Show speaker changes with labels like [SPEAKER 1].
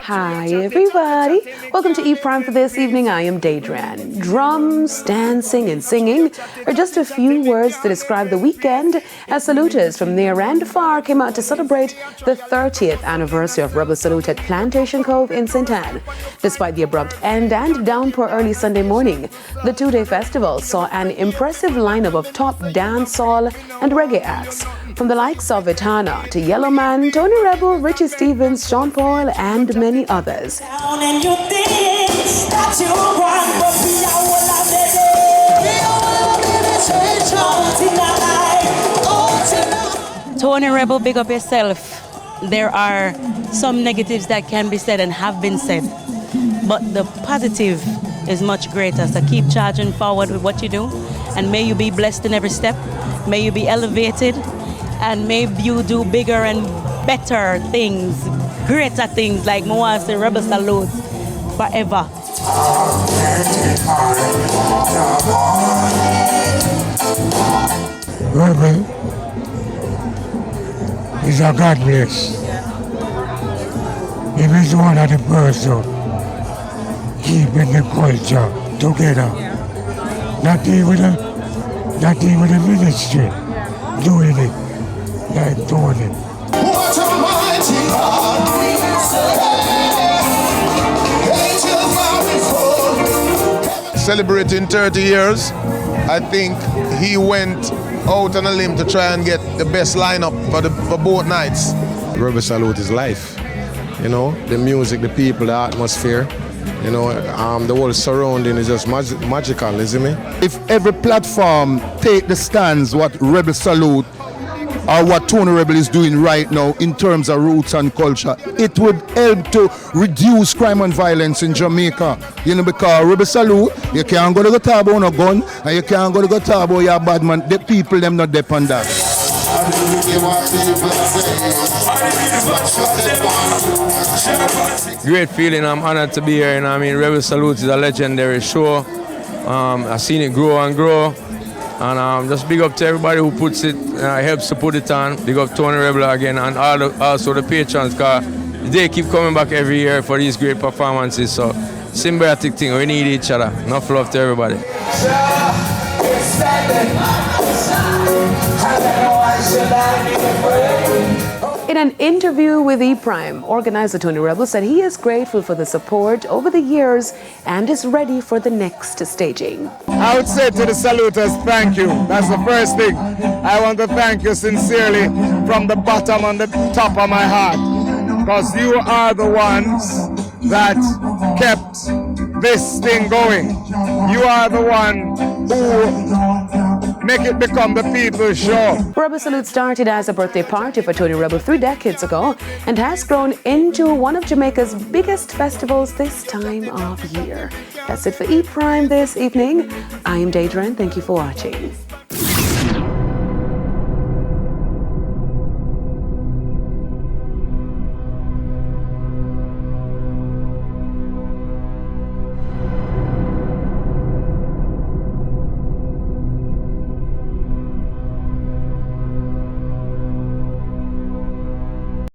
[SPEAKER 1] Hi everybody, welcome to E Prime for this evening. I am Daydran. Drums, dancing and singing are just a few words to describe the weekend as saluters from near and far came out to celebrate the 30th anniversary of Rebel Salute at Plantation Cove in St. Anne. Despite the abrupt end and downpour early Sunday morning, the two-day festival saw an impressive lineup of top dancehall and reggae acts, from the likes of Etana to Yellowman, Tony Rebel, Richie Stevens, Sean Paul, and many others.
[SPEAKER 2] Tony Rebel, big up yourself. There are some negatives that can be said and have been said, but the positive is much greater. So keep charging forward with what you do, and may you be blessed in every step. May you be elevated, and may you do bigger and better things, greater things, like Moase Rebel Salute forever.
[SPEAKER 3] Rebel is a God bless. He is one of the person keeping the culture together. Not even the ministry doing it like Tony.
[SPEAKER 4] What a mighty God we serve. Celebrating 30 years, I think he went out on a limb to try and get the best lineup for both nights.
[SPEAKER 5] Rebel Salute is life, you know, the music, the people, the atmosphere, you know, the whole surrounding is just magical, isn't it?
[SPEAKER 6] If every platform take the stands what Rebel Salute or what Tony Rebel is doing right now in terms of roots and culture, it would help to reduce crime and violence in Jamaica. You know, because Rebel Salute, you can't go to the tabo on a gun, and you can't go to the tabo, you're a bad man. The people, them not depend on that.
[SPEAKER 7] Great feeling, I'm honored to be here, and I mean, Rebel Salute is a legendary show. I've seen it grow and grow. And just big up to everybody who puts it, helps to put it on. Big up Tony Rebel again, and also the patrons, because they keep coming back every year for these great performances. So, symbiotic thing, we need each other. Enough love to everybody.
[SPEAKER 1] In an interview with E Prime, organizer Tony Rebel said he is grateful for the support over the years and is ready for the next staging.
[SPEAKER 8] I would say to the saluters, thank you. That's the first thing. I want to thank you sincerely from the bottom and the top of my heart, because you are the ones that kept this thing going. You are the one who make it become the people's show.
[SPEAKER 1] Rebel Salute started as a birthday party for Tony Rebel 3 decades ago and has grown into one of Jamaica's biggest festivals this time of year. That's it for E Prime this evening. I am Daydran. Thank you for watching.